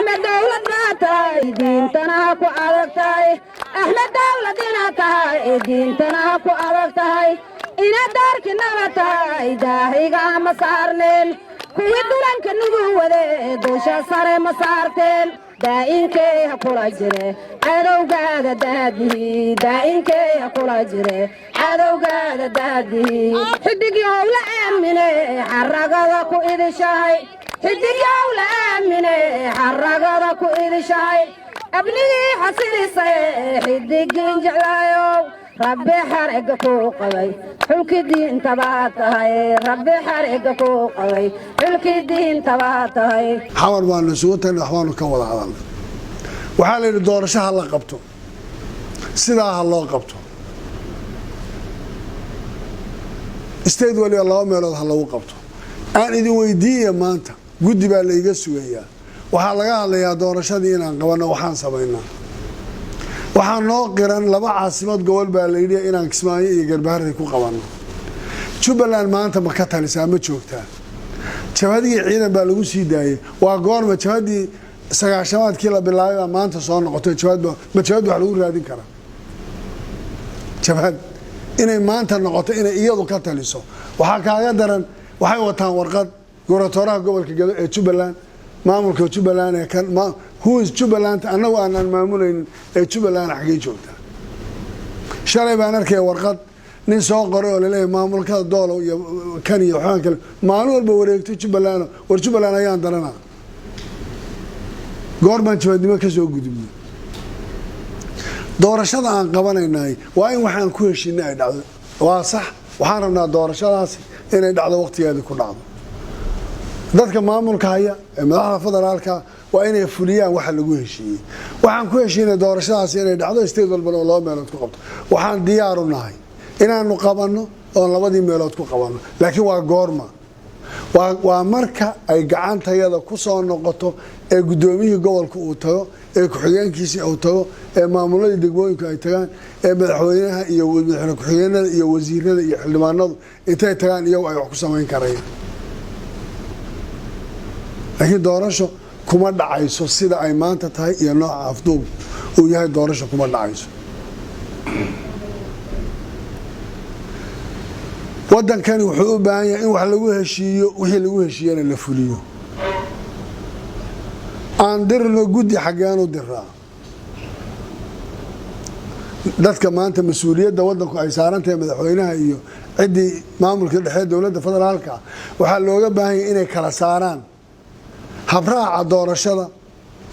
أحمد دولة ناتاي دين تناكو أركتاي أحمد دولة ناتاي دين تناكو أركتاي إنا دارك ناتاي داهيغا مسارنين كوي دولانك نغوة دوشا ساري مسارتين دائنكي هكولا جري عدو قادة دادي دائنكي هكولا جري عدو قادة دادي حدق يولا أمني حرقا كو إذا شاي حدق يولا أمني حرقا كو إذا شاي أبني حسيري صيح حدق جعلايو ربي حرقكو قوي حلك الدين تباتهاي ربي حرقكو قوي حلك الدين تباتهاي حوار بان نسوتن وحوان كوضع هذا وحال إن دورشها الله قبطو سيداها الله قبطو استيد ولي الله وميلادها الله قبطو أنا إذا ويدية ما أنت قد بقى اللي يقسوا إياه وحال لقاها اللي يا دورشها دينا قوانا وحان سبينا waxaan noo qiran laba caasimad gobol baa la yidhi inaan Kismaayo iyo Galbeed ku qabanno Jubbaland maanta ma ka talisaa ma joogtaa jabadii ciidan baa lagu sii daayay waa goorma jabadii sagaashamaadkii la bilaabay maanta soo noqotay jabad wax lagu raadin karaa jabad inay maanta noqoto inay iyadu ka taliso waxa kaaga daran waxay wataan warqad gobernatoraha gobolka Gedo ee Jubbaland maamulka Jubbaland ee kan who is Jubbaland anagu aan maamulaynin ee Jubbaland xagee joogta shalay baan arkay warqad nin soo qoray oo leeyahay maamulka doolo iyo kan iyo waxaan kale maalin walba wareegto Jubbaland war Jubbaland ayaan darana goormaan jabadnimo ka soo gudubnay doorashada aan qabanaynay waa in waxaan ku heshiinay ay dhacdo waa sax waxaan rabnaa doorashadaasi inay dhacdo waqtigeeda ku dhacdo dadka maamulka haya ee madaxda federaalka waa inay fuliyaan waxa lagu heshiiyay waxaan ku heshiinay doorashadaas inay dhacdo state walba oo laba meelood ku qabto waxaan diyaar u nahay inaanu qabanno oo labadii meelood ku qabanno laakiin waa goorma waa marka ay gacantayada ku soo noqoto ee gudoomiyihii gobolka uu tago ee ku-xigeenkiisii uu tago ee maamuladii degmooyinka ay tagaan ee madaxweynaha iyo madaxweyne ku-xigeenada iyo wasiirada iyo xildhibaanadu intay tagaan iyagu ay wax ku samayn karayaan laakiin doorasho kuma dhacayso sida ay maanta tahay iyo nooca afduub uu yahay doorasho kuma dhacayso wadankani wuxuu u baahan yahay in wax lagu heshiiyo wixii lagu heshiiyana la fuliyo aan dirno guddi xageenu diraa dadka maanta mas'uuliyadda wadanku ay saaran tahay madaxweynaha iyo cidii maamulka dhexe dawladda federaalka waxaa looga baahan yahay inay kala saaraan habraaca doorashada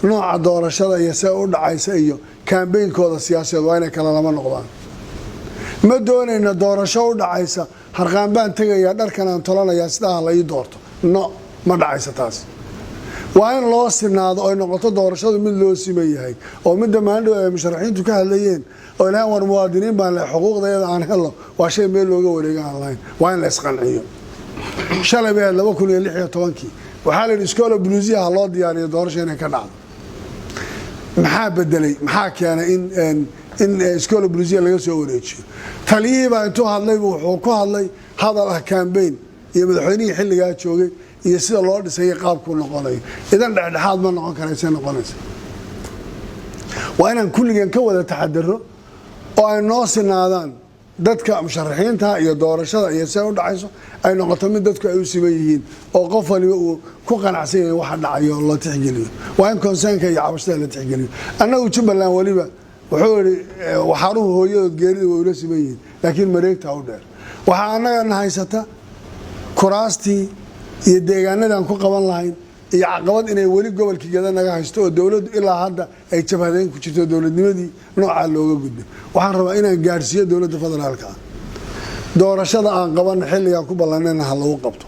nooca doorashada iyo sida u dhacaysa iyo campaign-kooda siyaasadeed waa inay kala lama noqdaan ma doonayna doorasho u dhacaysa harqaan baan tagayaa dharkan aan tolanayaa sidaa la ii doorto no ma dhacaysa taas waa in loo sinaado oo noqoto doorashadu mid loo siman yahay oo midda maandhow ay musharaxiintu ka hadlayeen oo ilaahay war muwaadiniin baan leh xuquuqdeeda aan helo waa shay meel looga wareega aan lahayn waa in la isqanciyo shalay baa 2016 waxaa la iskoola buluusiyaha loo diyaariyo doorasho inay ka dhacdo maxaa bedelay maxaa keenay in iskoola buluusiya laga soo wareejiyo taliyihii baa intuu hadlay wuxuu ku hadlay hadal ah campaign iyo madaxweynihii xilligaa joogay iyo sida loo dhisay qaabku noqonayo idan dhexdhexaad ma noqon karaysa noqonaysa waa inaan kulligan ka wada taxadaro oo ay noo sinaadaan dadka musharaxiinta iyo doorashada iyo sida u dhacayso ay noqoto mid dadku ay u siman yihiin oo qof waliba uu ku qanacsan yahay waxa dhacayo la tixgeliyo waa in concernka iyo cabashada la tixgeliyo annagu Jubbaland waliba wuxuu yiri waxaruhu hooyadood geerida way ula siman yihiin laakiin mareegta u dheer waxa anaga haysata kuraastii iyo deegaanadan ku qaban lahayn iyo caqabad inay wali gobolka Gedo naga haysto oo dawladdu ilaa hadda ay jabhadeen ku jirto dawladnimadii nooca looga gudbo waxaan rabaa inaan gaarsiiyo dawladda federaalka doorashada aan qaban xilliga ku ballanayna hal lagu qabto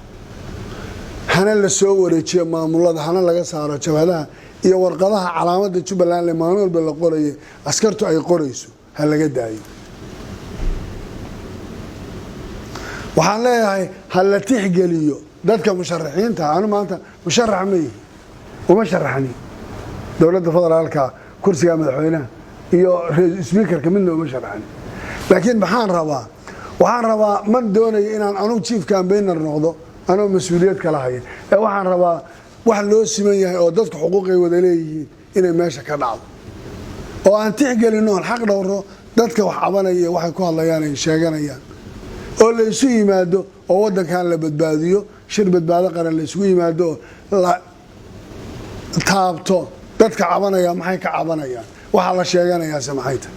hana la soo wareejiyo maamulada hana laga saaro jabhadaha iyo warqadaha calaamada Jubbaland le maalin walba la qorayo askartu ay qorayso ha laga daayo waxaan leeyahay hal la tixgeliyo dadka musharaxiinta aan maanta musharax ma yihiin uma sharaxni dawladda federaalka kursiga madaxweynaha iyo speakerka midna uma sharaxni laakiin waxaan rabaa man doonayo inaan anu chief campaigner noqdo anoo mas'uuliyad kala hayo waxaan rabaa wax loo siman yahay oo dadku xuquuqay wada leeyihiin inay meesha ka dhacdo oo aan tixgelino oon xaq dhowro dadka wax cabanaya waxay ku hadlayaan ay sheeganayaan oo la isu yimaado oo waddankan la badbaadiyo shir badbaado qaran la isugu yimaado oo la taabto dadka cabanaya maxay ka cabanayaan waxa la sheeganayaase maxay tahay